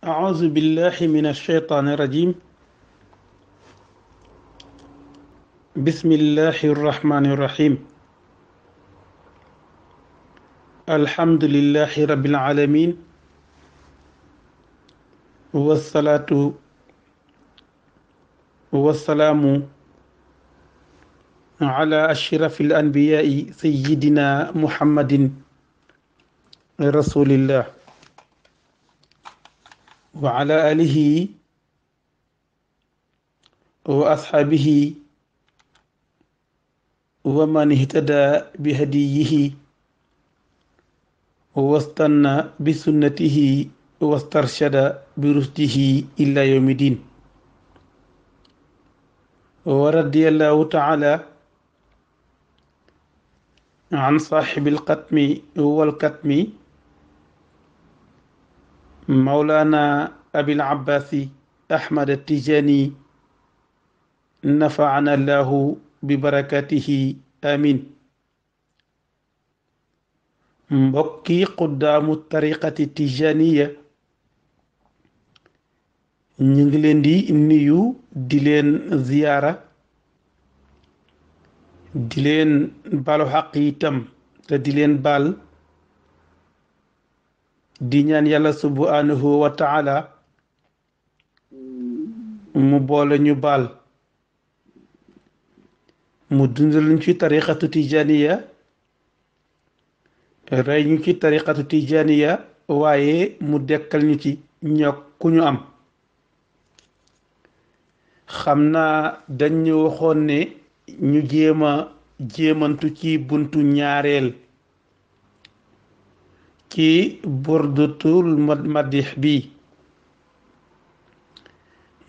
أعوذ بالله من الشيطان الرجيم. بسم الله الرحمن الرحيم. الحمد لله رب العالمين، والصلاة والسلام على أشرف الأنبياء سيدنا محمد رسول الله وعلى آله وأصحابه ومن اهتدى بهديه واستنى بسنته واسترشد برشده إلى يوم الدين. ورضي الله تعالى عن صاحب القتم والكتم مولانا أبي العباس أحمد التجاني، نفعنا الله ببركاته آمين. mbokki xuddaamu tariqati tijaniya ñu ngi leen di nuyu, di leen ziyaara, di leen balu xaq itam te di leen baal, di ñaan yàlla subhanahu wa taala mu boole ñu baal, mu dundal ñu ci tariqatu tijaniya, rey ñu ci tariqatu tijaniya, waaye mu dekkal ñu ci ñokk ku ñu am. xam naa dañ ñu waxoon ne ñu jéemantu ci buntu ñaareel ci burdatul madih bi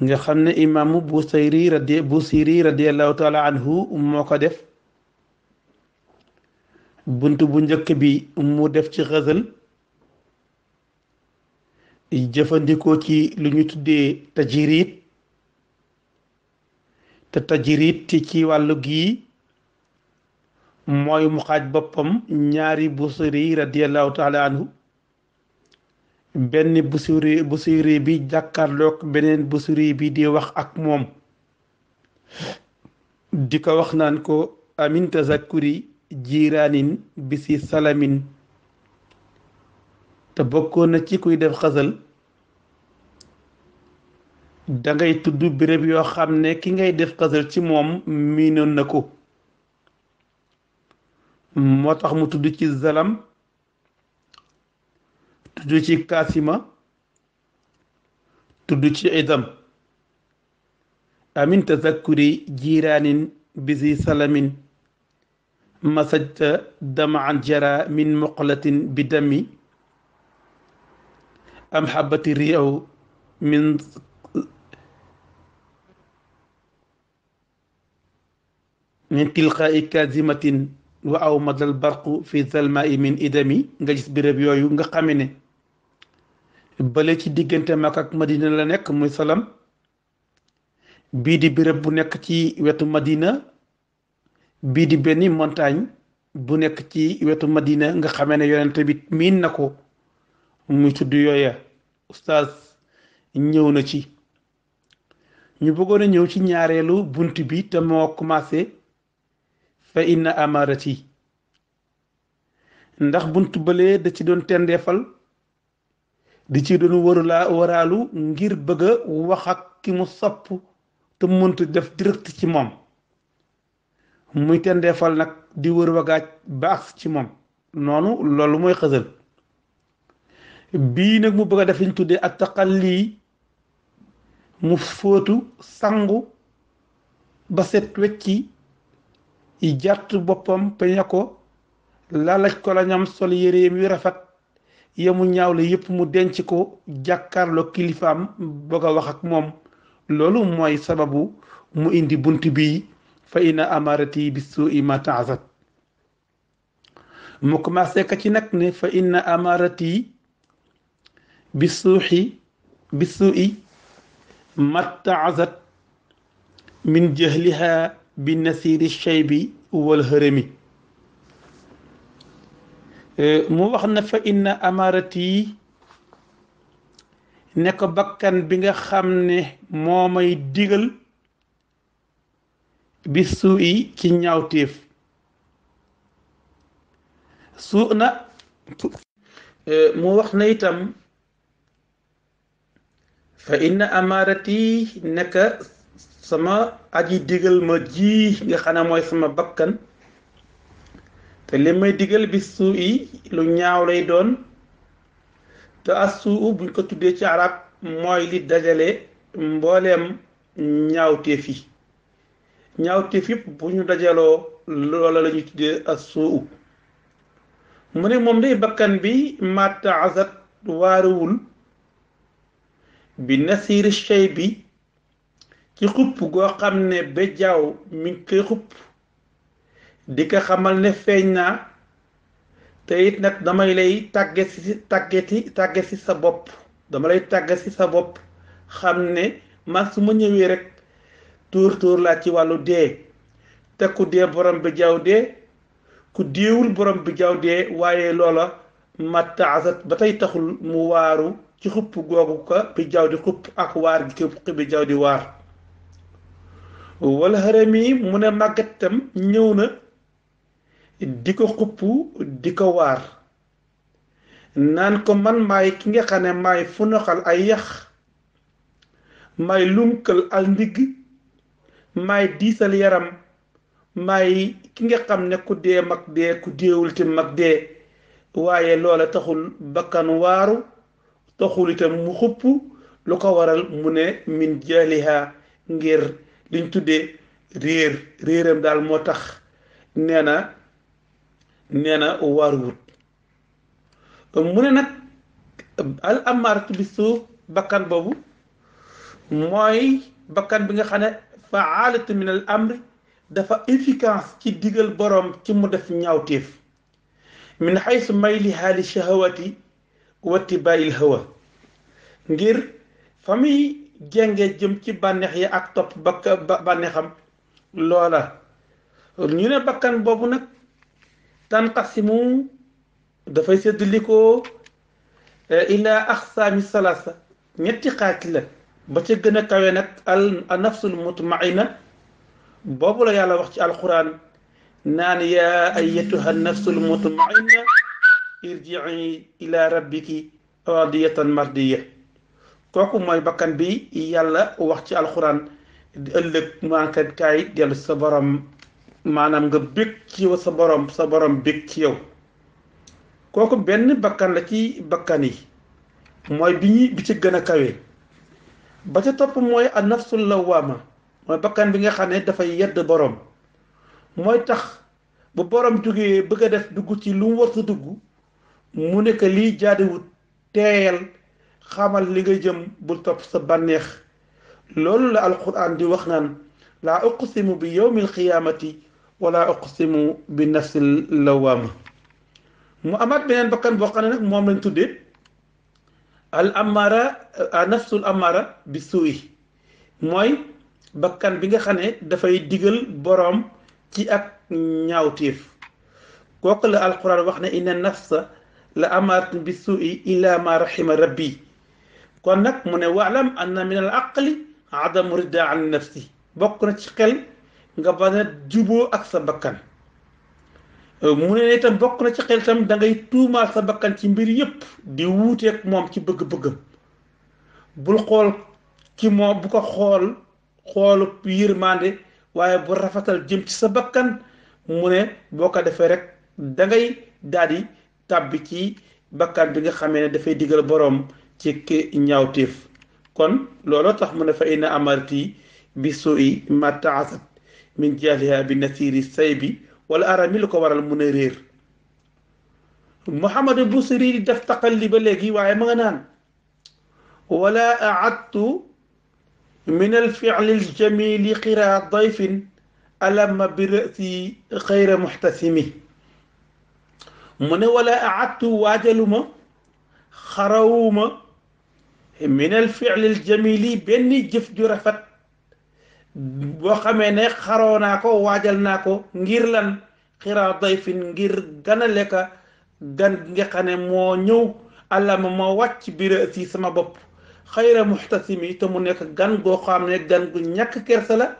nga xam ne imaamu Busiri radiallahu taala anhu moo ko def. bunt bu njëkk bi mu def ci xësal jëfandikoo ci lu ñu tuddee tajiriit, te tajiriit ci wàllu gii mooy mu xaaj boppam ñaari Busiri radiallahu taala anhu. benn Busiri bi jàkkaarloog beneen Busiri bi di wax ak moom, di ko wax naan ko amin tazakkuri jiiraanin bisi salamin. te bokkoon na ci kuy def xasal dangay tudd béréb yoo xam ne ki ngay def xasal ci moom miinoon na ko. moo tax mu tudd ci zalam, tudd ci kaasima, tudd ci idam. amin tazakkuri jiiraanin bisi salamin masajta damaan jara min muqlatin bi dami am xabati riaw min tilqaai kazimatin wa aw madal barqu fi zalmai min idami. nga gis béréb yooyu nga xame ne bale ci diggante Makka ak Madina la nekk muy salam, bii di béréb bu nekk ci wetu Madina, bii di benn montagne bu nekk ci wetu Madina nga xamee ne yonent bi miin na ko muy tudd yooya. oustaz ñëw na ci. ñu bëggoon a ñëw ci ñaareelu bunt bi te moo commencé fa inna amarati, ndax bunt bëlee da ci doon tendeefal, di ci doon waraalu ngir bëgg a wax ak ki mu sopp te mënut def direct ci moom, muy tendeefal nag di wër wagaaj baax ci moom noonu. loolu mooy xësal. bii nag mu bëgg a def liñ tuddee ak taqalli, mu fóotu sangu ba set wecci, jàtt boppam peñe ko, lalaj ko la ñam, sol yéreem yu rafet yamu ñaaw la yépp mu denc ko, jàkkaarloo kilifaam bëgg a wax ak moom. loolu mooy sababu mu indi bunt bii fa inna amarati bi suui ma taazat. mu commencé ka ci nag ne fa inna amarati bi suui ma taazat min jahliha bi nasiri shaybi wal hërëmi. mu wax na fa inna amarati ne ko bakkan bi nga xam ne moo may digal bi suu yi ci ñaawteef suu na mu wax na itam fa inna amaarati naka sama aji digal ma ji nga xam ne mooy sama bakkan te li may digal bi suu yi lu ñaaw lay doon te assuu buñ ko tuddee ci arab mooy li dajale mbooleem ñaawteef yi ñaawteef yëpp bu ñu dajaloo loola la ñuy tuddee assuu mu ne moom day bakkan bi matta azat waaruwul bi nasiiri chey bi ci xupp goo xam ne ba jaaw mi ngi koy xupp di ko xamal ne feeñ naa te it nag damay lay tàgge si sa bopp dama lay tàgge si sa bopp xam ne man su ma ñëwee rek tuur laa ci wàllu dee te ku dee borom bi jaaw dee ku déewul borom bi jaaw dee waaye loola matta azat ba tey taxul mu waaru ci xupp googu ko bi jaaw di xupp ak waar gi ko bi jaaw di waar wala xërëm yi mu ne màggatam ñëw na di ko xupp di ko waar naan ko man maay ki nga xam ne maay funaxal ay yax maay lunkal al ndigg maay diisal yaram maay ki nga xam ne ku dee mag dee ku deewul te mag dee waaye loola taxul bakkan waaru taxul itam mu xupp lu ko waral mu ne min jaaliha ngir liñ tuddee réeram daal moo tax nee na waaruwut mu ne nag al amaaratu bi suuf bakkan boobu mooy bakkan bi nga xam ne faalatu min al amri dafa efficace ci digal boroom ci mu def ñaawteef min xaysu mayliha li shahawati wa tibaayil hawa ngir fa muy jenge jëm ci bànneex yi ak topp bànneexam loola ñu ne bakkan boobu nag tanqasimu dafay séddalikoo ila axsaami salaasa ñetti xaaj la ba ca gën a kawe nag al nafsul mutmaina boobu la yàlla wax ci alquran naan yaa ayyatuha nafsul mutmaina irjii ila rabbiki radiyatan mardiya kooku mooy bakkan bi yàlla wax ci alquran ëllëg maankat kaay dellu sa borom maanaam nga bég ci yow sa borom bég ci yow kooku benn bakkan la ci bakkan yi mooy bi ci gën a kawe ba ca topp mooy an nafsul lawaama mooy bakkan bi nga xam ne dafay yedd borom mooy tax bu borom jógee bëgg a def dugg ci lu mu war sa dugg mu ne que lii jaadiwut teeyal xamal li nga jëm bul topp sa bànneex loolu la alquran di wax naan laa uqsimu bi yawmil qiyaamati wala uqsimu bi nafsil lawaama mu amaat beneen bakkan boo xam ne nag moom lañ tuddee al amara nafsul amara bi suuy mooy bakkan bi nga xam ne dafay digal boroom ci ak ñaawteef kooku la alquran wax ne inna nafsa la amaratun bi suuy illa ma rahima rabbi kon nag mu ne waalam anna min al aqli adamu rida an nafsi bokk na ci xel nga bañ a juboo ak sa bakkan mu ne itam bokk na ci xel itam da ngay tuumaal sa bakkan ci mbir yépp di wuuteeg moom ci bëgg-bëggam bul xool ci moom bu ko xoolu yërmande waaye bu rafetal jëm ci sa bakkan mu ne boo ko defee rek da ngay daal di tàbbi ci bakkan bi nga xamee ne dafay digal boroom ci ñaawteef kon looloo tax mu ne fa inna amarti bi suu'i ma taasat min jaaliha bi nasiri say bi wala arami lu ko waral mun a réer Muhammad Busiri di def taqalli ba léegi waaye ma nga naan wala aadtu min alficli aljamili qira dayfin alama bi rasi xayra muxtasimi mu ne wala aadtu waajaluma xarawuma min alficli aljamili benn jëf ju rafet boo xamee ne xaroo naa ko waajal naa ko ngir lan xiraa dayfin ngir ganale ka gan nga xam ne moo ñëw àllama moo wàcc biir si sama bopp xayra muxtasimi te mu nekk gan goo xam ne gan gu ñàkk kersa la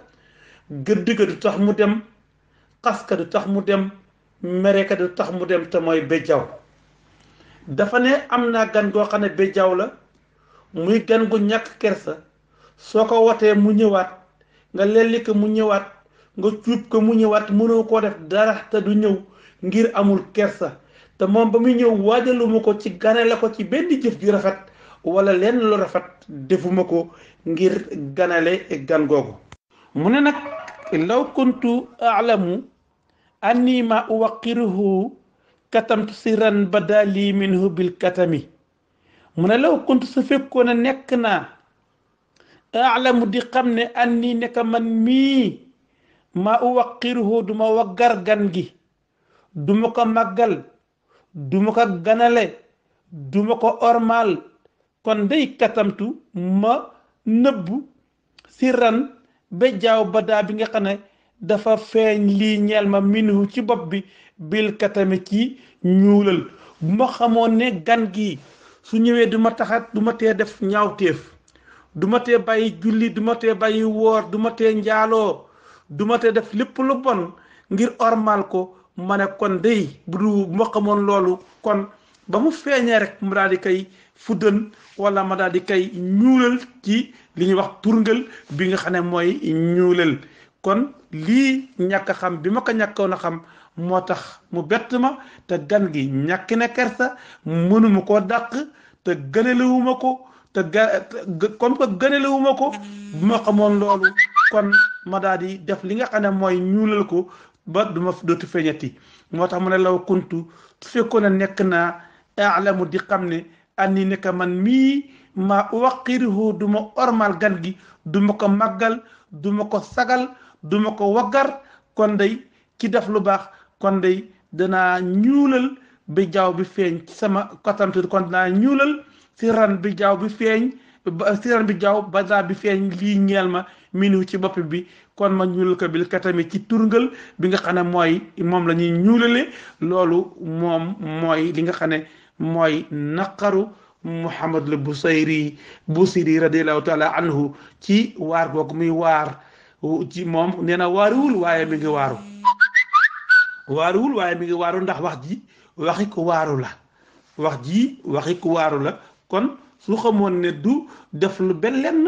gëdd ga du tax mu dem xas ka du tax mu dem mere ka du tax mu dem te mooy béjjaaw dafa ne am naa gan goo xam ne béjjaaw la muy gan gu ñàkk kersa soo ko watee mu ñëwaat nga lelli ko mu ñëwaat nga cuub ko mu ñëwaat mënoo koo def dara te du ñëw ngir amul kersa te moom ba muy ñëw waajaluma ko ci ganale ko ci benn jëf ju rafet wala lenn lu rafet defuma ko ngir ganale gan googu mu ne nag law kuntu alamu anni ma uwaqiruhu katamtu siran badali minhu bil katami mu ne law kuntu su fekkoon a nekk naa alamu di xam ne anni nekk man mii ma uwaqiruhu duma waggar gan gi duma ko màggal duma ko ganale duma ko ormal kon day katamtu ma nëbbu siran ba jaaw badaa bi nga xam ne dafa feeñ lii ñeel ma minhu ci bopp bi bil katami ci ñuulal bu ma xamoon ne gan gi su ñëwee du ma taxat du ma tee def ñaawteef du ma tee bàyyi julli du ma tee bàyyi woor du ma tee njaaloo du ma tee def lépp lu bon ngir ormal ko ma ne kon day bu ma xamoon loolu kon ba mu feeñee rek mu daal di koy fuddan wala ma daal di koy ñuulal ci li ñuy wax turngal bi nga xam ne mooy ñuulal kon lii ñàkk xam bi ma ko ñàkkoon a xam moo tax mu bett ma te gan gi ñàkk na kersa mënuma koo dàq te gënalewuma ko te comme que gënalewuma ko bu ma xamoon loolu kon ma daal di def li nga xam ne mooy ñuulal ko ba duma dootu feeñati moo tax mu ne law kuntu su fekkoon a nekk naa alamu di xam ne anni nekk man mii ma waqiruhu du ma ormal gan gi du ma ko màggal du ma ko sagal du ma ko waggar kon day ci def lu baax kon day danaa ñuulal bi jaaw bi feeñ ci sama kotamtu kon danaa ñuulal si ran bi jaaw bi feeñ si ran bi jaaw badaa bi feeñ lii ñeel ma minu ci bopp bi kon ma ñuulal ko bil katami ci turngal bi nga xam ne mooy moom la ñuy ñuulale loolu moom mooy li nga xam ne mooy naqaru Muhammad al Busayri radiallahu taala anhu ci waar googu muy waar ci moom nee na waaruwul waaye mi ngi waaru ndax wax ji waxi ko waaru la wax ji waxi ko waaru la kon su xamoon ne du def lu ba lenn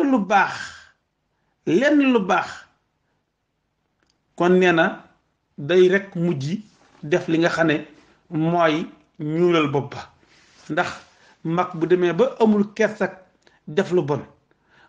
lu baax kon nee na day rek mujj def li nga xam ne mooy ñuulal bopp ba ndax mag bu demee ba amul kersak def lu bon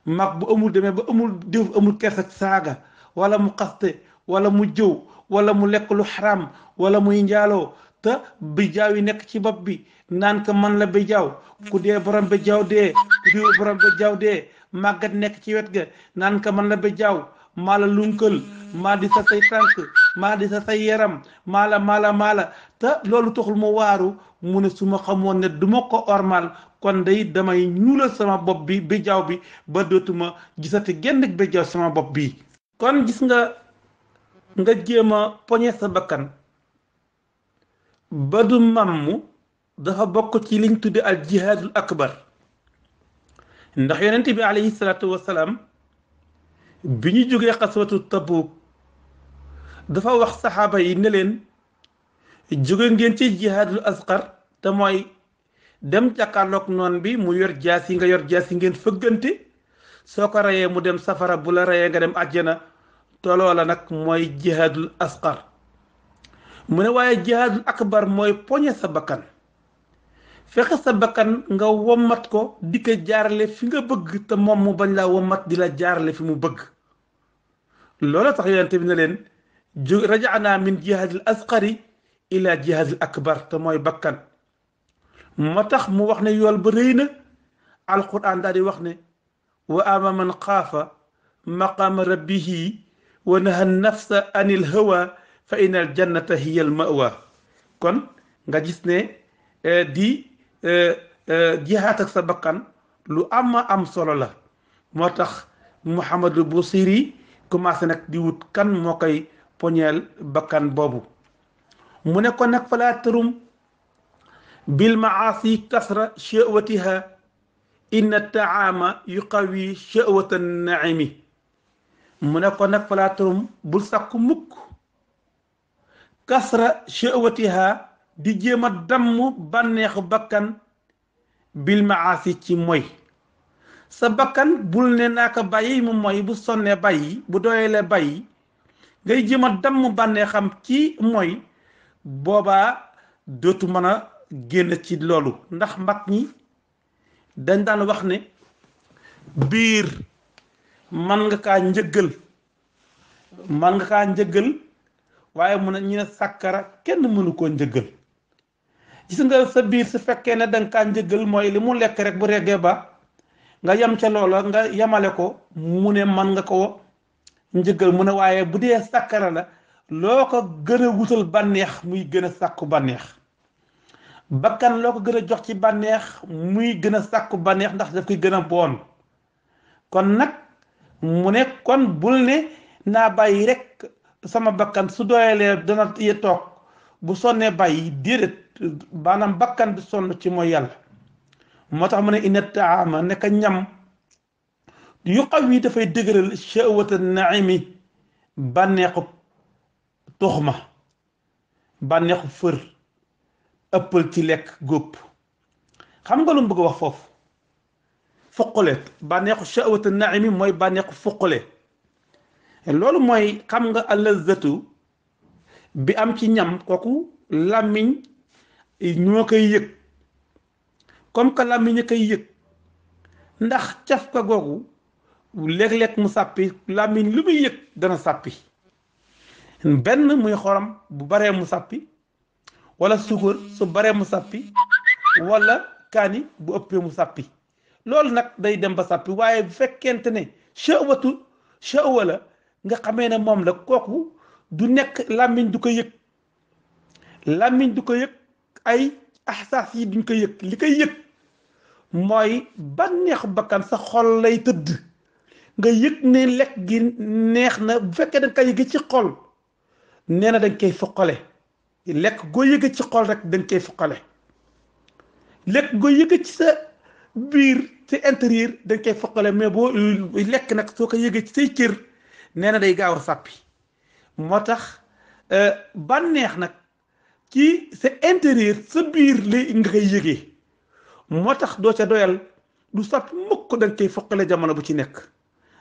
mag bu demee ba amul kersak saaga wala mu xaste wala mu jëw wala mu lekk lu xaram wala muy njaaloo te bijaaw yi nekk ci bopp bi naan ko man la bijaaw ku dee borom bijaaw dee ku dee borom bijaaw dee màggat nekk ci wet ga naan ko man la bijaaw maa la lunkal maa di sa say tànk maa di sa say yaram maala te loolu taxul mu waaru mu ne su ma xamoon ne du ma ko ormal kon day damay ñuulal sama bopp bi bijaaw bi ba dootuma gisati genn bijaaw sama bopp bi kon gis nga jéem a poñe sa bakkan ba du mamm dafa bokk ci liñ tudde al jihaadul akbar ndax yonent bi alayhi salaatu wasalaam bi ñu jógee xaswatu Tabuk dafa wax saxaaba yi ne leen jóge ngeen ci jihaadul asqar te mooy dem jàkkaarloog noon bi mu yor jaas yi nga yor jaas yi ngeen fëggante soo ko reyee mu dem safara bu la reyee nga dem àjjana toloo la nag mooy jihaadul asqar mu ne waaye jihaadul akbar mooy poñe sa bakkan fexe sa bakkan nga wommat ko di ko jaarale fi nga bëgg te moom mu bañ laa wommat di la jaarale fi mu bëgg loola tax yonent bi ne leen rajaana min jihaadil asqari ila jihaadil akbar te mooy bakkan moo tax mu wax ne yool ba rëy na alquran daal di wax ne wa ama man xaafa maqaama rabbihi wa naha nafsa anil hawa fa inal jannata hiya al mawa kon nga gis ne di jihaat ak sa bakkan lu am solo la moo tax Muhammadu Busiri commencé nag di wut kan moo koy poñeel bakkan boobu mu ne ko nag falaa tarum bil maasi kasra shawatiha inna taama yuqawi shahwata naimi mu ne ko nag falaa tarum bul sàkku mukk kasra shahwatiha di jéem a damm bànneexu bakkan bil maasi ci moy sa bakkan bul ne naa ko bàyyi mu moy bu sonnee bàyyi bu doyelee bàyyi ngay jéem a damm bànneexam ci moy boobaa dootu mën a génn ci loolu ndax mag ñi dañ daan wax ne biir man nga kaa njëggal waaye mu ne ñu ne sàkkara kenn mënu koo njëggal gis nga sa biir su fekkee ne danga kaa njëggal mooy li mu lekk rek bu reggee ba nga yem ca loola nga yemale ko mu ne man nga ko njëggal mu ne waaye bu dee sàkkara la loo ko gën a wutal bànneex muy gën a sàkku bànneex bakkan loo ko gën a jox ci bànneex muy gën a sàkku bànneex ndax daf koy gën a boon kon nag mu ne kon bul ne naa bàyyi rek sama bakkan su doyalee dana toog bu sonnee bàyyi déedéet maanaam bakkan bi sonn ci mooy yàlla moo tax mu ne inna taama nekk ñam yu xaw yi dafay dëgëral shahwata naimi bànneexu tuxma bànneexu fër ëppal ci lekk góob xam nga lu mu bëgg a wax foofu fuqale bànneexu shahwata naimi mooy bànneexu fuqale loolu mooy xam nga allazatu bi am ci ñam kooku làmmiñ ñoo koy yëg comme que làmmiñ a koy yëg ndax caf ka googu léeg-léeg mu sàppi làmmiñ lu muy yëg dana sàppi benn muy xorom bu baree mu sàppi wala suukar su baree mu sàppi wala kaani bu ëppee mu sàppi loolu nag day dem ba sàppi waaye bu fekkente ne shahwa la nga xamee ne moom la kooku du nekk làmmiñ du ko yëg ay ahsaas yi duñ ko yëg li koy yëg mooy bànneexu bakkan sa xol lay tëdd nga yëg ne lekk gi neex na bu fekkee danga koy yëge ci xol nee na danga koy foqale lekk goo yëge ci xol rek danga koy foqale lekk goo yëge ci sa biir ci intérieur danga koy foqale mais boo lekk nag soo ko yëge ci say cër nee na day gaaw a sàppi moo tax bànneex nag ci sa intérieur sa biir lay nga koy yëgee moo tax doo ca doyal du sàppi mukk danga koy foqale jamono bu ci nekk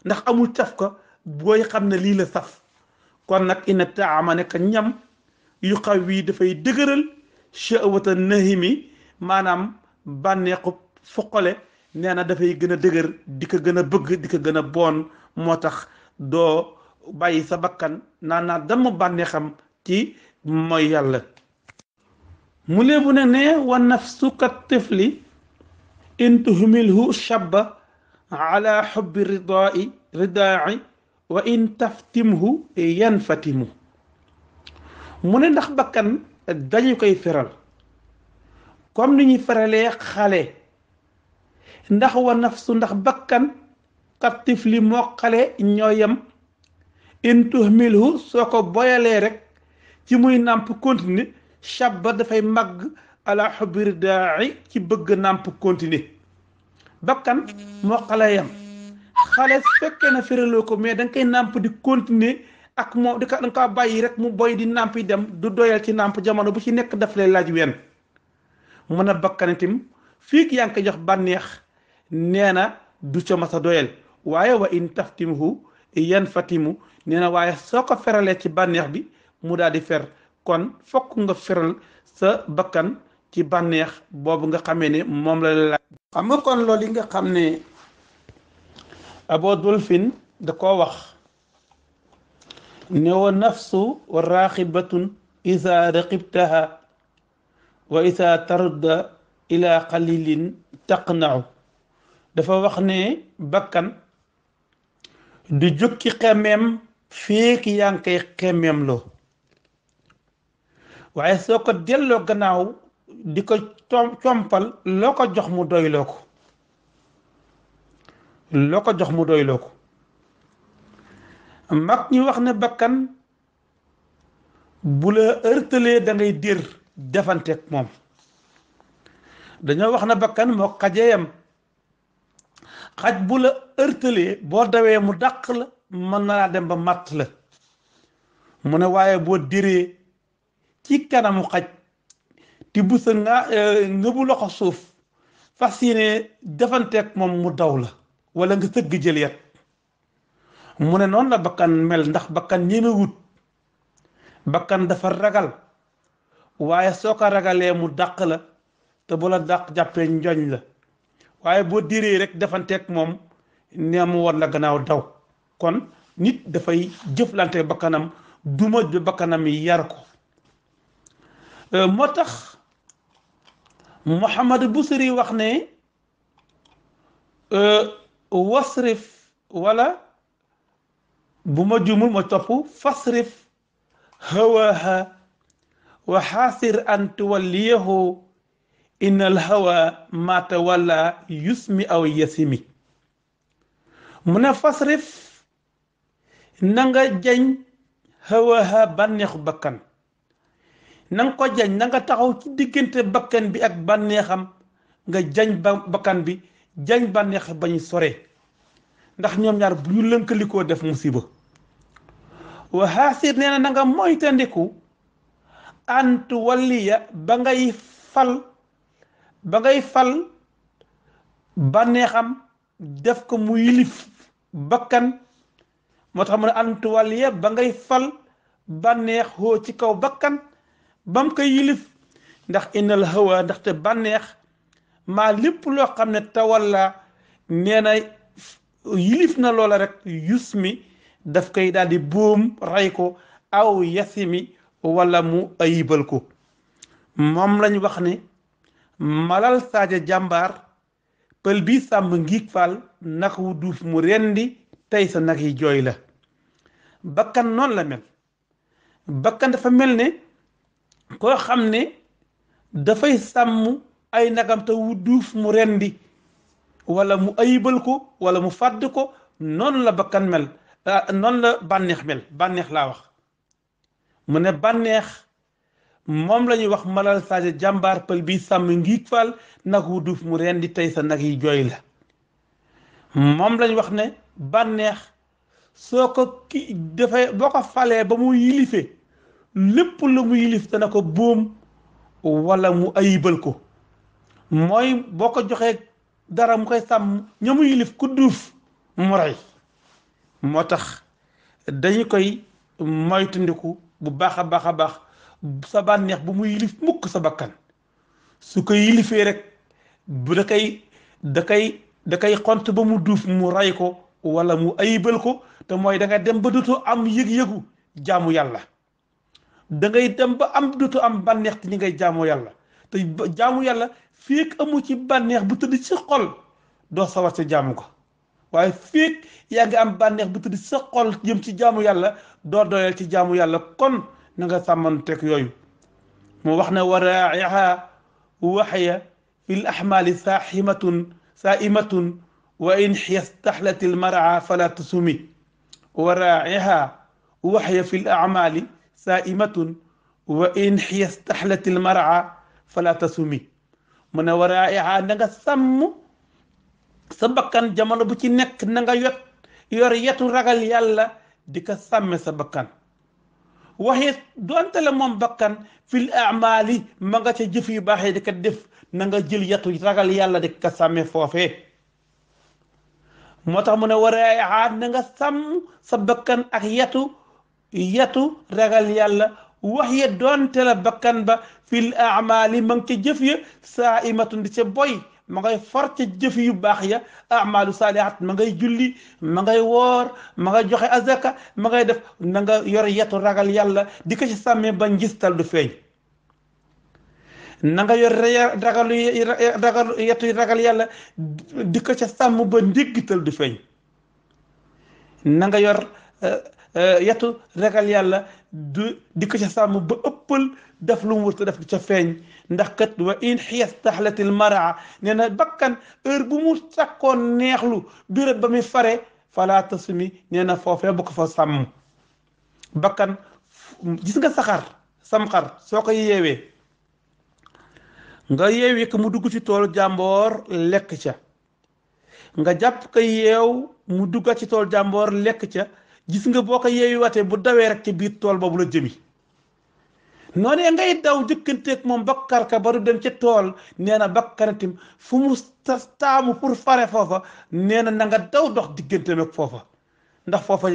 ndax amul caf ko booy xam ne lii la saf kon nag inna taama nekk ñam yu xaw wii dafay dëgëral shahwata nahimi maanaam bànneexu foqale nee na dafay gën a dëgër di ko gën a bëgg di ko gën a boon moo tax doo bàyyi sa bakkan naa dama bànneexam ci mooy yàlla mu léebu ne wa nafsu ka tifli in tuhmilhu shabba ala xubbi ridaai wa in taftimhu yanfatimu mu ne ndax bakkan dañu koy feral comme ni ñuy feralee xale ndax wa nafsu ndax bakkan ka tifli moo xale ñoo yem in tuhmilhu soo ko boyalee rek ci muy nàmp continuer shabba dafay màgg ala xubbi ridaai ci bëgg nàmp continuer bakkan moo xale yam xale su fekkee na feraloo ko mais da nga koy nàmp di continuer ak moom da nga kaa bàyyi rek mu boy di nàmp yi dem du doyal ci nàmp jamono bu ci nekk daf lay laaj wenn mën a bakkan itam fii yaa ngi ko jox bànneex nee na du ca mas a doyal waaye wa in taftimhu yanfatimu nee na waaye soo ko feralee ci bànneex bi mu daal di fer kon fokk nga feral sa bakkan ci bànneex boobu nga xamee ne moom la laaj xam nga kon loolu yi nga xam ne Abu Dolphin da koo wax ne wa nafsu wa raxibatun isa raqibtaha wa isa tarda ila qalilin taqnau dafa wax ne bakkan du jukki xemmeem feek yaa ngi koy xemmeem loo waaye soo ko delloo gannaaw di ko compal loo ko jox mu doyloo ko mag ñi wax ne bakkan bu la ërtalee da ngay dir defanteeg moom dañoo wax ne bakkan moo xajeeyam xaj bu la ërtalee boo dawee mu dàq la mën na laa dem ba màtt la mu ne waaye boo diree ci kanamu xaj ti bu sa ngëbu loxo suuf fas yéene defanteeg moom mu daw la wala nga sëgg jël yat mu ne noonu la bakkan mel ndax bakkan ñemewut bakkan dafa ragal waaye soo ko ragalee mu dàq la te bu la dàq jàppee njoñ la waaye boo diree rek defanteeg moom nee mu woon la gannaaw daw kon nit dafay jëflante bakkanam duma bakkanam yi yar ko moo tax Muhammad Busiri wax ne wasrif wala bu ma jumul ma topp fasrif hawaha wa xaasir an tuwalliyahu inna al hawa ma tawalla yusmi aw yasimi mu ne fasrif na nga jañ hawaha bànneexu bakkan na nga ko jañ na nga taxaw ci diggante bakkan bi ak bànneexam nga jañ bakkan bi jañ bànneex bañ sore ndax ñoom ñaar bu ñu lënkalikoo def musiba wa xaasir nee na nga moytandiku ant walliya ba ngay fal bànneexam def ko mu yilif bakkan moo tax mu ne ant walliya ba ngay fal bànneex hoo ci kaw bakkan bam koy yilif ndax innal hawa ndaxte bànneex maa lépp loo xam ne tawalla nee na yilif na loola rek yusmi daf koy daal di boom ray ko aw yasimi wala mu ayibal ko moom lañ wax ne malal saaja jàmbaar pël bi sàmm ngiig faal nag wu duuf mu rendi tey sa nag yi jooy la bakkan noonu la mel bakkan dafa mel ne koo xam ne dafay sàmm ay nagam te wu duuf mu rendi wala mu ayibal ko wala mu fàdd ko noonu la bakkan mel noonu la bànneex mel bànneex laa wax mu ne bànneex moom la ñuy wax malal saaja jàmbaar pël bi sàmm ngiig faal nag wu duuf mu rendi tey sa nag yi jooy la moom lañ wax ne bànneex soo ko ki dafay boo ko falee ba mu yilife lépp lu mu yilif dana ko boom wala mu ayibal ko mooy boo ko joxee dara mu koy sàmm ña mu yilif ku duuf mu rey moo tax dañu koy moytandiku bu baax a baax a baax sa bànneex bu mu yilif mukk sa bakkan su ko yilifee rek bu da kay xont ba mu duuf mu rey ko wala mu ayibal ko te mooy da nga dem ba dootoo am yëg-yëgu jaamu yàlla da ngay dem ba am dootoo am bànneex te ñi ngay jaamoo yàlla te jaamu yàlla feek amu ci bànneex bu tëdd ci xol doo sawar ca jaamu ko waaye feek yaa ngi am bànneex bu tëdd ci sa xol jëm ci jaamu yàlla doo doyal ci jaamu yàlla kon na nga sàmmanteeg yooyu mu wax ne waraa'iha waxya fi l ahmali saa'imatun wa in yastaxlat al mar'a fala tusumi waraa'iha waxya fi l amali saa'imatun wa in yastaxlat al mar'a fala tasumi mu ne waraa'iha na nga sàmm sa bakkan jamono bu ci nekk na nga yor yetu ragal yàlla di ko sàmme sa bakkan waxee doonte la moom bakkan fil amali ma nga ca jëf yu baaxee di ko def na nga jël yetu ragal yàlla di ko sàmme foofee moo tax mu ne waraa'iha na nga sàmm sa bakkan ak yetu ragal yàlla wax ye doonte la bakkan ba fil amali ma nga ca jëf ya saa'imatun di ca boy ma ngay for ca jëf yu baax ya amalu saalihat ma ngay julli ma ngay woor ma ngay joxe azaka ma ngay def na nga yor yetu ragal yàlla di ko ci sàmmee ba njistal du feeñ na nga yor yetu ragal yàlla di ko ca sàmm ba ndéggital du feeñ na nga yor yetu ragal yàlla di ko ca sàmm ba ëppal def lu mu wërta def di ca feeñ ndax kat wa in yastaxlatil maraa nee na bakkan heure bu mu sàkkoon neexlu béréb ba muy fare fala tasumi nee na foofee bu ko fa sàmm bakkan gis nga sam xar soo ko yeewee nga yeewee ko mu dugg ci toolu jàmboor lekk ca nga jàpp ko yeew mu dugga ci tool jàmboor lekk ca gis nga boo ko yeewi watee bu dawee rek ci biir tool boobu la jëmi noonee ngay daw jëkkanteeg moom bakkar ka ba du dem ca tool nee na bakkanatim fu mu taamu pour fare foofa nee na nga daw dox diggante ak foofa ndax foofa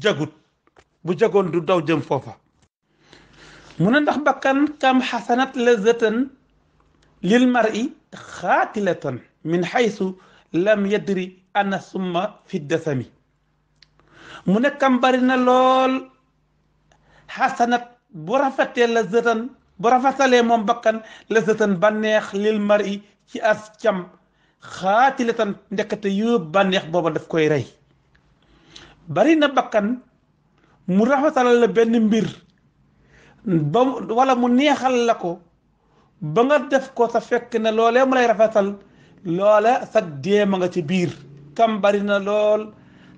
jagut bu jagoon du daw jëm foofa mu ne ndax bakkan kam xasanat lazatan lil mar'i xaatilatan min xaysu lam yadri ana summa fi dasami mu ne kam bari na lool xasanat bu rafetee lazatan bu rafetalee moom bakkan lazatan bànneex lil mar'i ci as cam xaatilatan ndekete yóob bànneex booba daf koy rey bari na bakkan mu rafetalal la benn mbir ba wala mu neexal la ko ba nga def ko sa fekk ne loolee mu lay rafetal loola sa déema nga ci biir kam bari na lool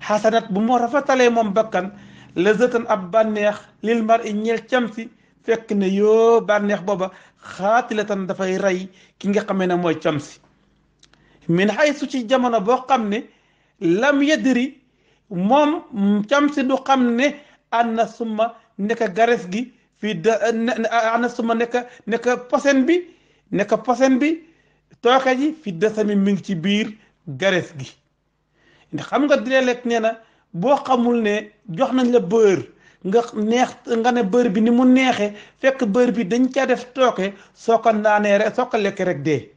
xasanat bu mu rafetalee moom bakkan lazatan ab bànneex lil mar'i ñeel cam si fekk ne yoo bànneex booba xaatilatan dafay rey ki nga xamee ne mooy cam si min haysu ci jamono boo xam ne lam yadri moom cam si du xam ne anna summa nekka gares gi fii da anna summa nekka posen bi tooke ji fi dasami mi ngi ci biir gares gi xam nga léeg-léeg nee na boo xamul ne jox nañ la beurre nga ne beurre bi ni mu neexee fekk beurre bi dañ ca def tooke soo ko naanee rek soo ko lekkee rek dee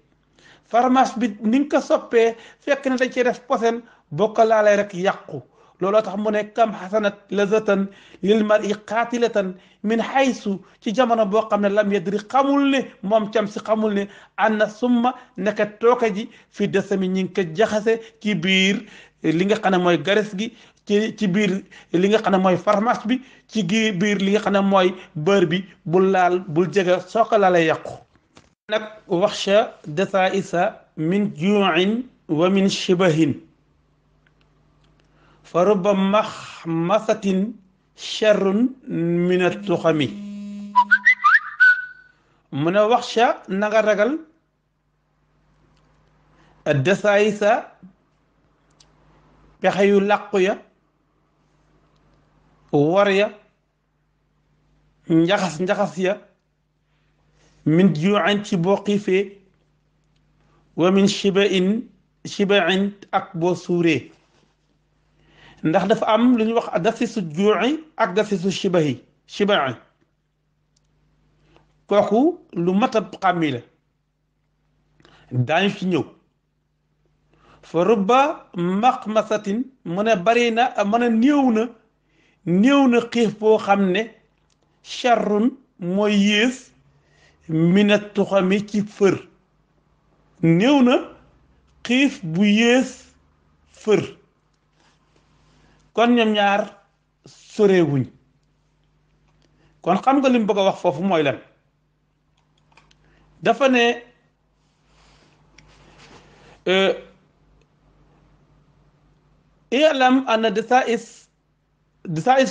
fromage bi ni nga ko soppee fekk ne dañ cee def posen boo ko laalee rek yàqu looloo tax mu ne kam xasanat lazatan lil mar'i qaatilatan min haysu ci jamono boo xam ne lam yadri xamul ne moom cam si xamul ne anna summa neka tooke ji fi dasami ñi ngi ko jaxase ci biir li nga xam ne mooy gares gi ci biir li nga xam ne mooy fromage bi ci biir li nga xam ne mooy beurre bi bul laal bul jege soo ko laalee yàqu nag waxsha dasa isa min juuin wa min shibahin fa rubba maxmasatin charrun min atuxami mu ne waxsha na nga ragal dasa isa pexe yu làqu ya war ya njaxas ya min juuin ci boo xiifee wa min shibain ak boo suuree ndax dafa am lu ñuy wax dasisu juuci ak dasisu shibai kooku lu mat a xàmmi la daañu ci ñëw fa rubba maxmasatin mu ne bari na mën a néew na xiif boo xam ne charrun mooy yées mina tuxami ci fër néew na xiif bu yées fër kon ñoom ñaar sorewuñ kon xam nga li mu bëgg a wax foofu mooy lan dafa ne i'lam anna dasa'is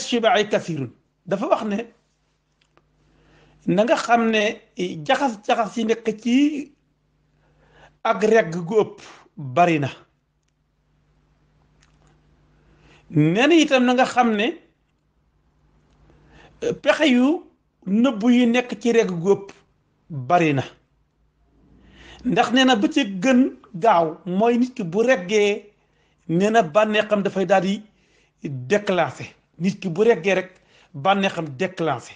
shiba'i kasirun dafa wax ne na nga xam ne jaxas yi nekk ci ak regg gu ëpp bari na nee na itam na nga xam ne pexe yu nëbb yi nekk ci regg gu ëpp bari na ndax nee na ba ci gën gaaw mooy nit ki bu reggee nee na bànneexam dafay daal di déclenché nit ki bu reggee rek bànneexam déclenché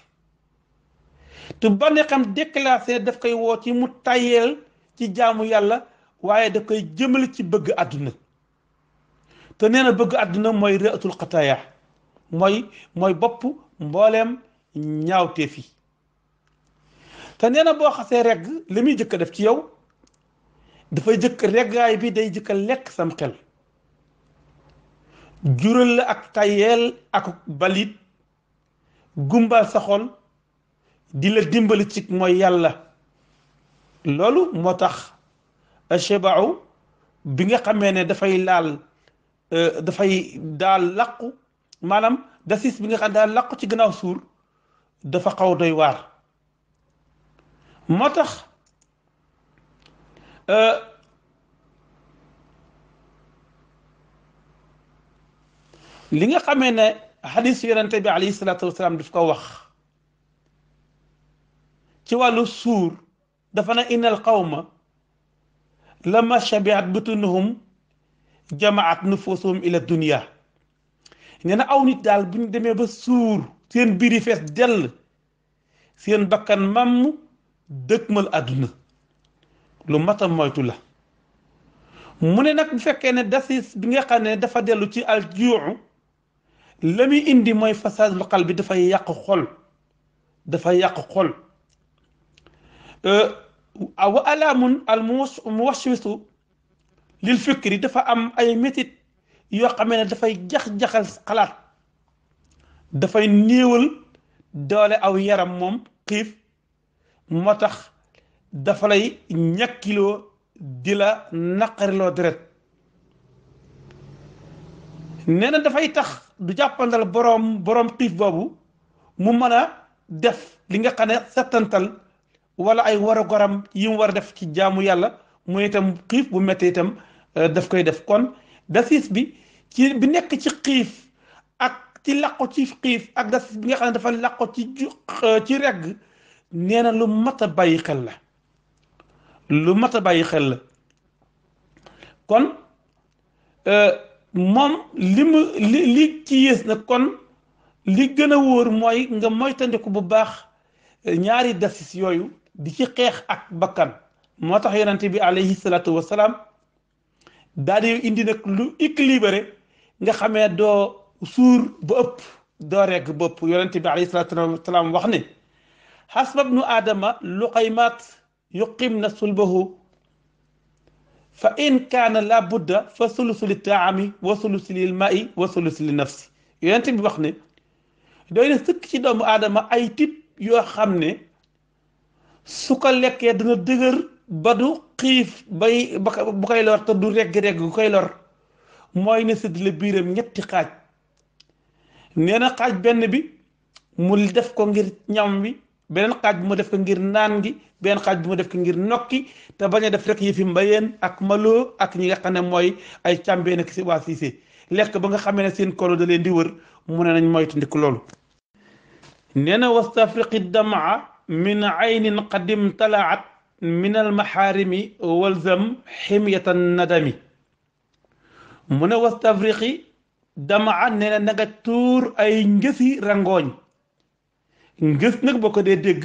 te bànneexam déclenché daf koy woo ci mu tayeel ci jaamu yàlla waaye daf koy jëmale ci bëgg àdduna te nee na bëgg àdduna mooy rëatul xataaya mooy bopp mbooleem ñaawteef yi te nee na boo xasee regg li muy jëkk def ci yow dafay jëkk reggaay bi day jëkk lekk sam xel jural la ak tayeel ak balit gumbal sa xol di la dimbali ci mooy yàlla loolu moo tax shebaaw bi nga xamee ne dafay daal làqu maanaam dasis bi nga xam daal làqu ci gannaaw suur dafa xaw doy waar moo tax li nga xamee ne xadis yonente bi alayhi salaatu wasalaam daf ko wax ci wàllu suur dafa na innal qawma lama shabiat butunuhum jamaat nufusuhum ila dunia nee na aw nit daal bu ñu demee ba suur seen biir yi fees dell seen bakkan mamm dëkkmal àdduna lu mat a moytu la mu ne nag bu fekkee ne dasis bi nga xam ne dafa dellu ci aljuu la muy indi mooy fasaadul qalbi dafay yàq xol dafay yàq xol wa alaamun al muwaswisu lil fikri dafa am ay métit yoo xamee ne dafay jax-jaxal xalaat dafay néewal doole aw yaram moom xiif moo tax dafa lay ñàkkiloo di la naqariloo deret nee na dafay tax du jàppandal boroom xiif boobu mu mën a def li nga xam ne settantal wala ay war a goram yi mu war a def ci jaamu yàlla muy itam xiif bu méttee itam daf koy def kon dasis bi ci bi nekk ci xiif ak ci làqu ci xiif ak dasis bi nga xam ne dafa làqu ci regg nee na lu mat a bàyyi xel la lu mat a bàyyi xel la kon moom li ci yées na kon li gën a wóor mooy nga moytandiku bu baax ñaari dasis yooyu di ci xeex ak bakkan moo tax yonente bi alayhi salaatu wasalaam daal di indi nag lu équilibré nga xamee doo suur ba ëpp doo regg ba ëpp yonente bi alayhi salaatu wasalaam wax ne xasba bnu aadama luqaymaat yuqim na sulbahu fa in kaana la budda fa sulusu li taami wa sulusu lil ma'i wa sulusu li nafsi yonente bi wax ne doy na sëkk ci doomu aadama ay tip yoo xam ne su ko lekkee dana dëgër ba du xiif bu koy lor te du regg-regg bu koy lor mooy ne séddale biiram ñetti xaaj nee na xaaj benn bi mu def ko ngir ñam wi beneen xaaj bi mu def ko ngir naan gi beneen xaaj bi mu def ko ngir nokki te bañ a def rek yëfi mbayeen ak maloo ak ñi nga xam ne mooy ay càmbeen ak si waa siise lekk ba nga xamee ne seen kolo da leen di wër mu ne nañ moytu ndik loolu nee na wastafriqi damaa min aynin qadim talaat min al maxaarimi walzam ximyatan nadami mu ne wastafriqi damaa nee na na nga tuur ay ngësi rangooñ ngës nag boo ko dee dégg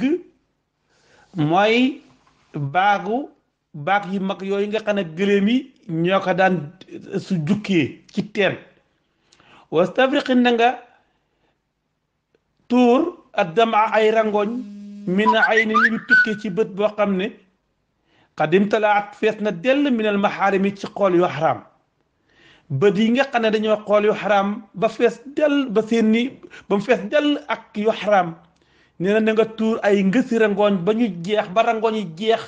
mooy baag yu mag yooyu nga xam ne gëléem yi ñoo ko daan su jukkee ci teen wastafriqi na nga tuur ak damaa ay rangooñ min ay ni ñu tukkee ci bët boo xam ne xadim talaat fees na dell minal maxaarimi ci xool yu xaraam bët yi nga xam ne dañoo xool yu xaraam ba fees dell ba seen ni ba mu fees dell ak yu xaraam nee na nga tuur ay ngësi rangooñ ba ñu jeex ba rangooñ yi jeex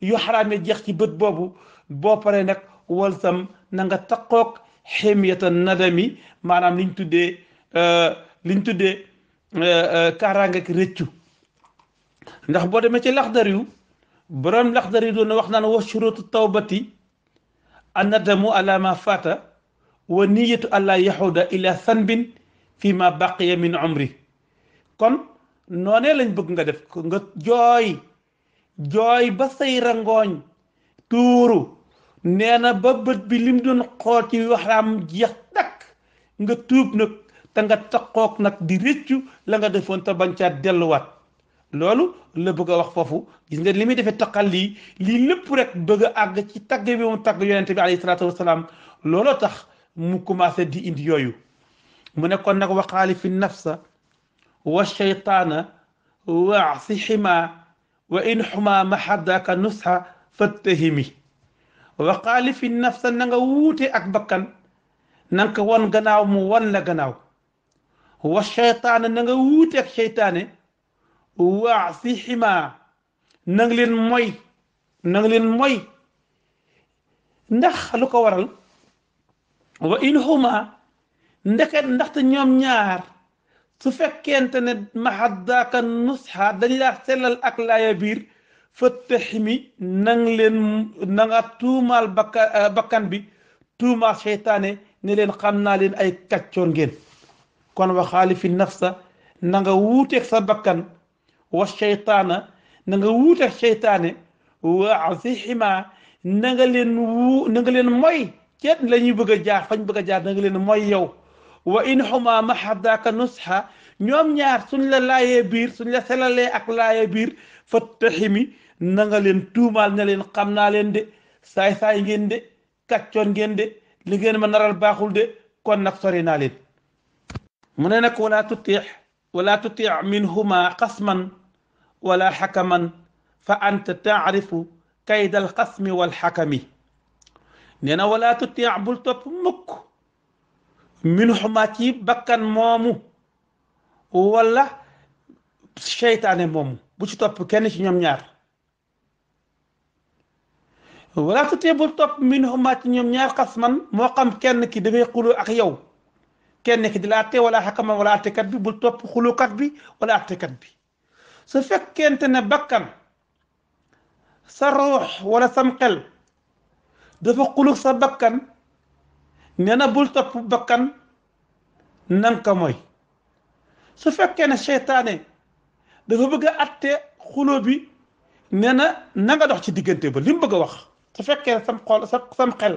yu xaraam yi jeex ci bët boobu boo paree nag wal sam na nga taqoog ximyata nadami maanaam liñ tuddee kaaraange ak rëccu ndax boo demee ci laxdar yu boroom laxdar yu doon wax naan wa shurutu tawbati annadamu ala ma fata wa niyatu alla yahuda ila sanbin fi ma baqiya min umri kon noonee lañ bëgg nga def ko nga jooy ba say rangooñ tuuru nee na ba bët bi lim doon xool ci waxraam jeex takk nga tuub nag te nga taqoog nag di rëccu la nga defoon te bañ caa delluwaat loolu la bëgg a wax foofu gis nga li muy defee taqal lii lépp rek bëgg a àgg ci tagg bi mu tagg yonente bi alayhi salaatu wasalaam looloo tax mu commencé di indi yooyu mu ne kon nag waqaali fi nafsa wa shaytaana wa si xima wa in xuma mahadaka nusxa fattahimi waqaali fi nafsa na nga wuute ak bakkan na nga ko won gannaaw mu won la gannaaw wa shaytaana na nga wuute ak shaytaane waa si ximaa na nga leen moy ndax lu ko waral wa in huma ndaxte ñoom ñaar su fekkente ne mahaddaaka nusxa dañ laa sellal ak laaya biir fattaximi na nga tuumaal bakkan bi tuumaal seytaane ne leen xam naa leen ay kàccoor ngeen kon wa xaalifi nafsa na nga wuuteeg sa bakkan wa sheytaana na nga wuuteeg sheytaane wa asihima na nga leen moy ceet la ñuy bëgg a jaar fañ bëgg a jaar na nga leen mooy yow wa in xuma mahadaka nusxa ñoom ñaar suñ la laayee biir suñ la selalee ak laayee biir fattaximi na nga leen tuumaal ne leen xam naa leen de saay-saay ngeen de kàccoon ngeen de li ngeen ma naral baaxul de kon nag sori naa leen mu ne nag wala tuti minhuma xasman wala xakaman fa anta taarifu kaydal xasmi wal xakami nee na wala tuti bul topp mukk minhuma ci bakkan moomu wala seytaane moomu bu ci topp kenn ci ñoom ñaar wala tutee bul topp minhuma ci ñoom ñaar xasman moo xam kenn ki dafay xuloo ak yow kenn ki di la atte wala xakaman wala attekat bi bul topp xulukat bi wala attekat bi su fekkente ne bakkan sa ruux wala sam xel dafa xuluk sa bakkan nee na bul topp bakkan nan ka mooy su fekkee ne seytaane dafa bëgg a atte xuloo bi nee na nga dox ci diggante ba li mu bëgg a wax su fekkee ne sam xel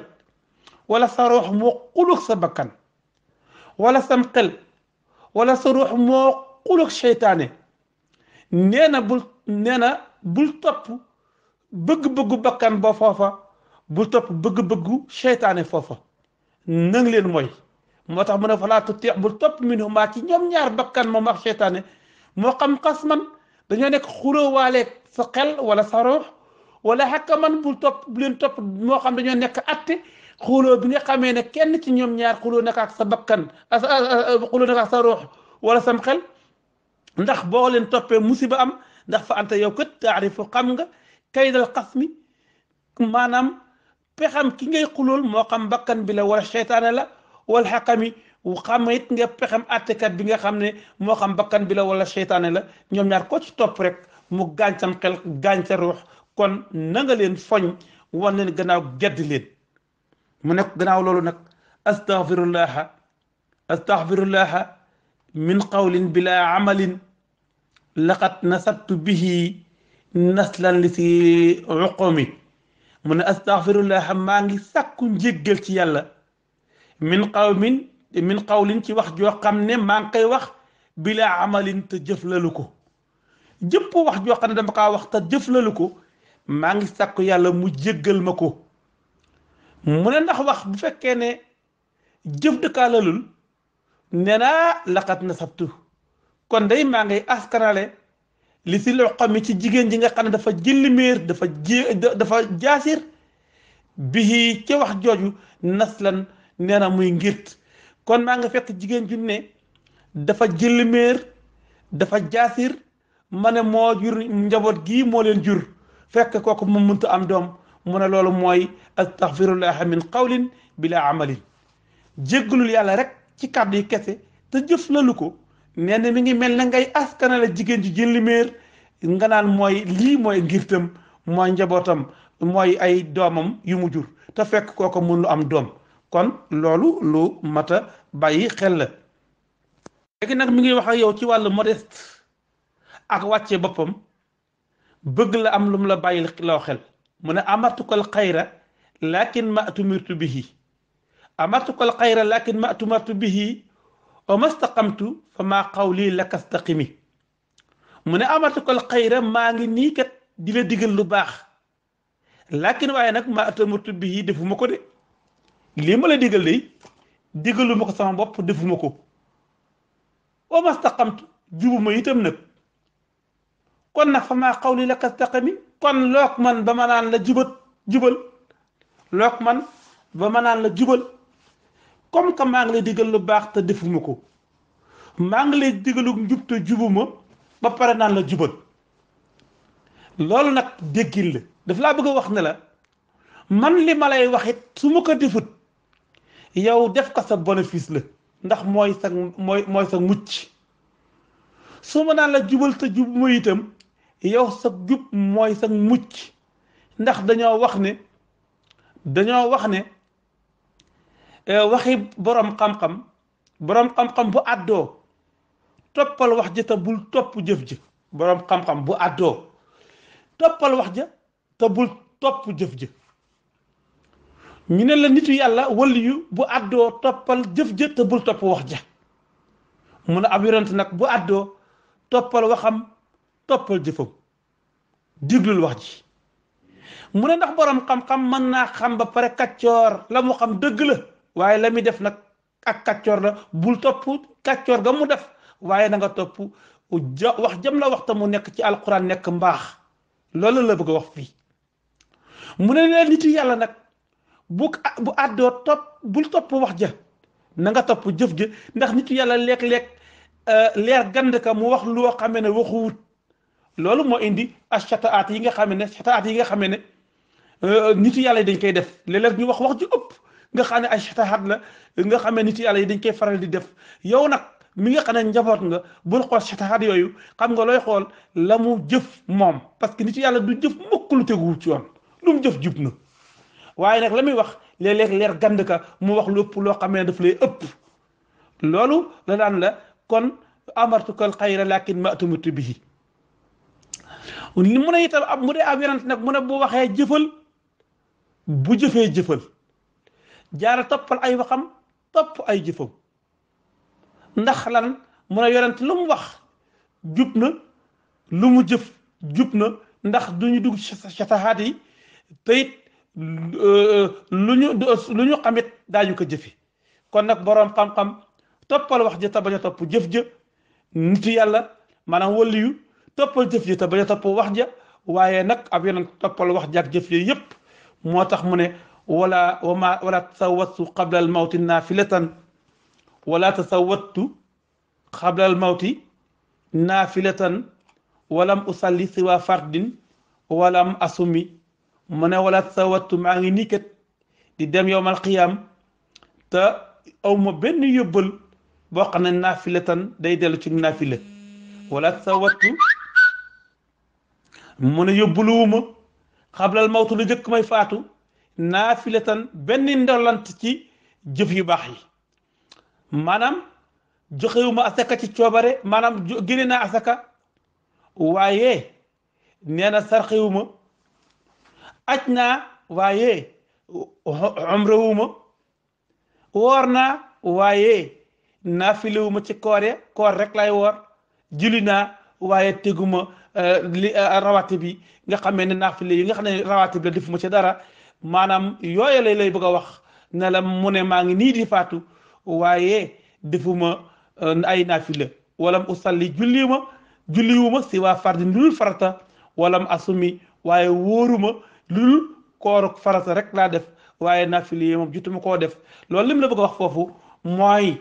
wala sa ruux moo xuluk sa bakkan wala sam xel wala sa ruux moo xuluk seytaane nee na bul topp bëgg-bëggu bakkan ba foofa bul topp bëgg-bëggu seytaane foofa nang leen mooy moo tax mu ne falaa tuti bul topp minhumaa ci ñoom ñaar bakkan moom ak seytaane moo xam xasman dañoo nekk xulóowaaleeg sa xel wala sa ruux wala xakaman bu leen topp moo xam dañoo nekk atte xuloo bi nga xamee ne kenn ci ñoom ñaar xuloo nekk ak sa bakkan xuloo nekk ak sa ruux wala sam xel ndax boo leen toppee musiba am ndax fa anta yow kët taarifu xam nga kaydal xasmi maanaam pexam ki ngay xulool moo xam bakkan bi la wala seytaane la wala xakami xam it nga pexam attekat bi nga xam ne moo xam bakkan bi la wala seytaane la ñoom ñaar ko ci topp rek mu gaañ sam xel gaañ sa ruux kon na nga leen foñ wan leen gannaaw gedd leen mu nekk gannaaw loolu nag astaghfirullaha min qawlin bila amalin laqad nasabtu bihi naslan li si uqumi mu ne astaghfirullah maa ngi sàkku njéggal ci yàlla min qawlin ci wax joo xam ne maa ngi koy wax bila amalin te jëflalu ko jëpp wax joo xam ne dama kaa wax te jëflalu ko maa ngi sàkku yàlla mu jéggal ma ko mu ne ndax wax bu fekkee ne jëf dëkkaa lalul nee naa laqad nasabtu kon day maa ngay askanale li si loo xam ci jigéen ji nga xam ne dafa jëlliméer dafa jaasir bihi ca wax jooju naslan nee na muy ngirt kon maa nga fekk jigéen ju ne dafa jëlliméer dafa jaasir ma ne moo jur njaboot gii moo leen jur fekk kooku moom mënta am doom mu ne loolu mooy astaghfirullah min qawlin bila amalin jéggalul yàlla rek ci kàddu yi kese te jëf lalu ko nee na mi ngi mel na ngay askana la jigéen ji jëlliméer nga naan mooy lii mooy ngirtam mooy njabootam mooy ay doomam yu mu jur te fekk kooko mun lu am doom kon loolu lu mata bàyyi xel la léegi nag mi ngi wax ak yow ci wàllu modeste ak wàcce boppam bëgg la am lu mu la bàyyi loo xel mu ne amartukal xayra lakin ma tumirtu bihi amartukal xayra lakin ma tumirtu bihi wa mastaqamtu fa maa qawli laka staqimi mu ne amartukal xayra maa ngi nii kat di la digal lu baax lakin waaye nag ma tumirtu bihi defuma ko de lii ma la digal de digalu ma ko sama bopp defuma ko wa mastaqamtu jubuma itam nag kon nag fa maa qawli laka staqimi kon look man ba ma naan la jubal look man ba ma naan la jubal comme que maa ngi lay digal lu baax te defuma ko maa ngi lay digalu njub te jubuma ba pare naan la jubal loolu nag déggin la daf laa bëgg a wax ne la man li ma lay wax it su ma ko defut yow def ko sa bénéfice la ndax mooy sa mucc su ma naan la jubal te jubuma itam yow sa jub mooy sa mucc ndax dañoo wax ne waxi borom xam-xam boroom xam-xam bu àddoo toppal wax ja te bul topp jëf ja boroom xam-xam bu àddoo toppal wax ja te bul topp jëf ja ñu ne la nitu yàlla waliyu bu àddoo toppal jëf ja te bul topp wax ja mu ne ab yonent nag bu àddoo toppal waxam toppal jëfam diglul wax ji mu ne ndax boroom xam-xam mën naa xam ba pare kàccoor la mu xam dëgg la waaye la muy def nag ak kàccoor la bul topp kàccoor ga mu def waaye na nga topp wax jëm la waxta mu nekk ci alquran nekk mbaax loolu la bëgg a wax fii mu ne leen nitu yàlla nag bu àddoo topp bul topp wax ja na nga topp jëf ja ndax nitu yàlla léeg-léeg leer gand ka mu wax loo xamee ne waxuwut loolu moo indi achataat yi nga xam ne chataat yi nga xam ne nitu yàlla yi dañ koy def léeg-léeg ñu wax ju ëpp nga xam ne ay chataat la nga xam ne nitu yàlla yi dañ koy faral di def yow nag mi nga xam ne njaboot nga bul xool chataat yooyu xam nga looy xool la mu jëf moom parce que nitu yàlla du jëf mukk lu teguwut ci yoon lu mu jëf jub na waaye nag la muy wax léeg-léeg leer gand ka mu wax lu ëpp loo xam ne daf lay ëpp loolu la daan la kon amartukal xayra lakin ma atumitu bihi mu ne itam mu dee ab yonent nag mu ne bu waxee jëfal bu jëfee jëfal jaara toppal ay waxam topp ay jëfam ndax lan mu ne yonent lu mu wax jub na lu mu jëf jub na ndax duñu dugg satahaat yi te it lu ñu xamit daañu ko jëfe kon nag boroom xam-xam toppal wax ja te bañ a topp jëf ja nitu yàlla maanaam waliyu toppal jëf ja te bañ a topp wax ja waaye nag ab yonent toppal wax ja ak jëf ja yépp moo tax mu ne wala tasawwatu qabla al mawti naafilatan wala tasawwatu qabla al mawti naafilatan walam usalli siwa fardin walam asumi mu ne wala tasawwatu maa ngi nii kat di dem yowmal qiyaam te awma benn yóbbal boo xam ne naafilatan day dellu ci naafila wala tasawwatu mu ne yóbbuluwuma xablal mawtu lu jëkk may faatu naafilatan benn ndolant ci jëf yu baax yi maanaam joxewuma asaka ci coobare maanaam génne naa asaka waaye nee na sarxewuma aj naa waaye umrawuma woor naa waaye naafilewuma ci koor rek lay woor julli naa waaye teguma rawaati bi nga xamee ne naafile yi nga xam ne rawaati bi la defuma ci dara maanaam yooyu lay bëgg a wax ne la mu ne maa ngi nii di faatu waaye defuma ay naafila walam usalli julliwuma si waa fardi lu dul farata walam asumi waaye wóoruma lu dul koor farata rek laa def waaye naafile yi moom jutuma koo def loolu lim la bëgg a wax foofu mooy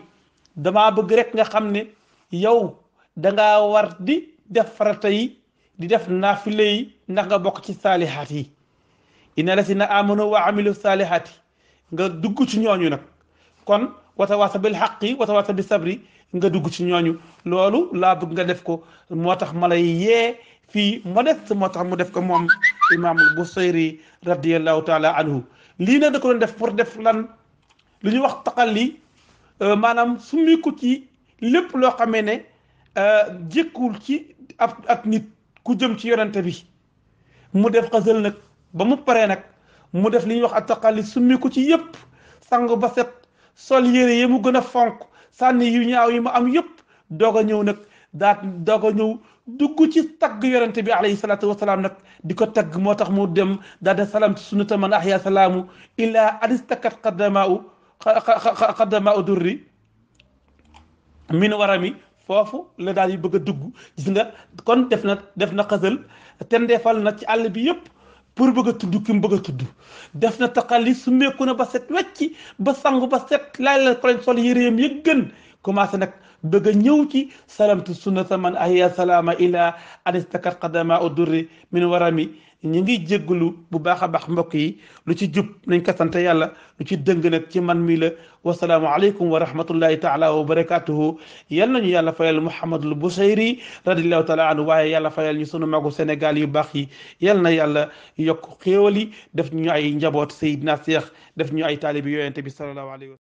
damaa bëgg rek nga xam ne yow dangaa war di def farata yi di def naafile yi ndax nga bokk ci saalihaat yi inna lasina amanu wa amilu saalihaati nga dugg ci ñooñu nag kon watawaasa bil haqqi watawaasa bis sabri nga dugg ci ñooñu loolu laa bëgg nga def ko moo tax ma lay yee fii modeste moo tax mu def ko moom imaamul Busayri radiyallahu taala anhu lii nag da ko doon def pour def lan lu ñuy wax taqalli maanaam summiku ci lépp loo xamee ne jékkul ci ab nit ku jëm ci yonente bi mu def xasal nag ba mu paree nag mu def li ñuy wax attaqali summiku ci yépp sangu ba set sol yére yi mu gën a fonk sànni yu ñaaw yi mu am yépp doog a ñëw nag doog a ñëw dugg ci tagg yonente bi alayhi salaatu wasalaam nag di ko tagg moo tax mu dem daal de salaam ci sunnata man ahya salaamu illa adistakat qaddama u durri min warami foofu la daal yi bëgg a dugg gis nga kon def na xasal tendeefal na ci àll bi yépp pour bëgg a tudd ki mu bëgg a tudd def na taqali su meeku na ba set wecci ba sangu ba set laay la ko lañ sol yëreem ya gën commencé nag bëgg a ñëw ci salamtu sunnata man ahya salaama ila anistakat qadama u durri min warami ñu ngi jégglu bu baax a baax mbokk yi lu ci jub nañ ko sant yàlla lu ci dëng nag ci man mi la wasalaamu aleykum wa rahmatullahi taala wa barakatuhu yal nañu yàlla fayal Mouhamadul Busayri radiallahu taala anhu waaye yàlla fayal ñu sunu magu Sénégal yu baax yi yal na yàlla yokk xéewal yi def ñu ay njaboot Seydina Cheikh def ñu ay taalibi yonente bi sallallahu alayhi wa